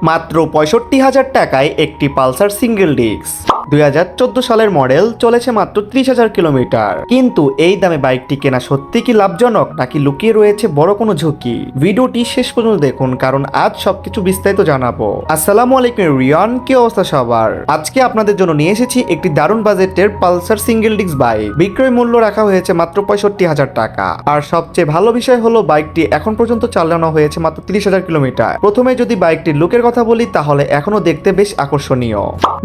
মাত্র ৬৫,০০০ টাকায় একটি পালসার সিঙ্গেল ডিস্ক ২০১৪ সালের মডেল, চলেছে মাত্র ৩০,০০০ কিলোমিটার। কিন্তু এই দামে বাইকটি কেনা সত্যি কি লাভজনক, নাকি লুকিয়ে রয়েছে বড় কোনো ঝুঁকি? ভিডিওটি শেষ পর্যন্ত দেখুন, কারণ আজ সবকিছু বিস্তারিত জানাবো। আসসালামু আলাইকুম রিয়ান, কি অবস্থা সবার? আজকে আপনাদের জন্য নিয়ে এসেছি একটি দারুণ বাজেটের পালসার সিঙ্গেল ডিস্ক বাইক। বিক্রয় মূল্য রাখা হয়েছে মাত্র ৬৫,০০০ টাকা। আর সবচেয়ে ভালো বিষয় হলো বাইকটি এখন পর্যন্ত চালানো হয়েছে মাত্র ৩০,০০০ কিলোমিটার। প্রথমে যদি বাইকটির লুকের কথা বলি, তাহলে এখনো দেখতে বেশ আকর্ষণীয়।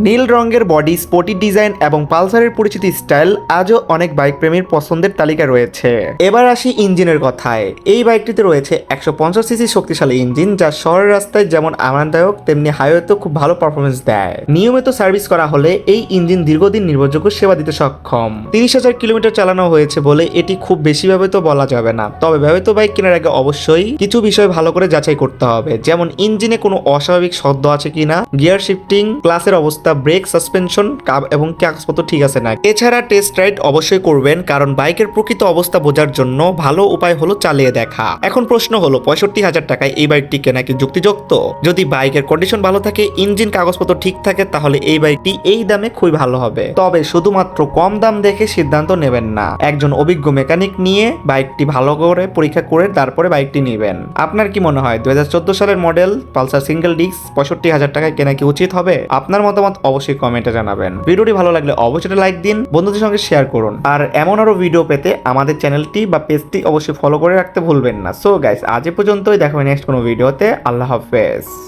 নীল রঙের বডি, স্পোর্টি ডিজাইন এবং পালসারের পরিচিত স্টাইল আজও অনেক বাইক প্রেমীর পছন্দের তালিকায় রয়েছে। এবার আসি ইঞ্জিনের কথায়। এই বাইকটিতে রয়েছে ১৫০ সিসি শক্তিশালী ইঞ্জিন, যা শহরের রাস্তায় যেমন আরামদায়ক, তেমনি হাইওয়েতেও খুব ভালো পারফরমেন্স দেয়। নিয়মিত সার্ভিস করা হলে এই ইঞ্জিন দীর্ঘদিন নির্ভরযোগ্য সেবা দিতে সক্ষম। ৩০,০০০ কিলোমিটার চালানো হয়েছে বলে এটি খুব বেশি ব্যবহৃত বলা যাবে না। তবে ব্যবহৃত বাইক কেনার আগে অবশ্যই কিছু বিষয় ভালো করে যাচাই করতে হবে, যেমন ইঞ্জিনে কোনো অস্বাভাবিক শব্দ আছে কিনা, গিয়ার শিফটিং, ক্লাসের অবস্থা, ব্রেক, সাসপেনশন এবং কাগজপত্র ঠিক আছে না। এছাড়া টেস্ট রাইড অবশ্যই করবেন, কারণ বাইকের প্রকৃত অবস্থা বোঝার জন্য ভালো উপায় হলো চালিয়ে দেখা। এখন প্রশ্ন হলো, ৬৫,০০০ টাকায় এই বাইকটি কেনা কি যুক্তিযুক্ত? যদি বাইকের কন্ডিশন ভালো থাকে, ইঞ্জিন, কাগজপত্র ঠিক থাকে, তাহলে এই বাইকটি এই দামে খুবই ভালো হবে। তবে শুধুমাত্র কম দাম দেখে সিদ্ধান্ত নেবেন না। একজন অভিজ্ঞ মেকানিক নিয়ে বাইকটি ভালো করে পরীক্ষা করে তারপরে বাইকটি নেবেন। আপনার কি মনে হয় ২০১৪ সালের মডেল পালসার সিঙ্গেল ডিস্ক ৬৫,০০০ টাকায় কেনা কি উচিত হবে? আপনার মতামত অবশ্যই কমেন্টে জানাবেন। ভিডিওটি ভালো লাগলে অবশ্যই লাইক দিন, বন্ধুদের সঙ্গে শেয়ার করুন। আর এমন আরো ভিডিও পেতে আমাদের চ্যানেলটি বা পেজটি অবশ্যই ফলো করে রাখতে ভুলবেন না। সো গাইস, আজ এ পর্যন্তই। দেখা হবে নেক্সট কোনো ভিডিওতে। আল্লাহ হাফেজ।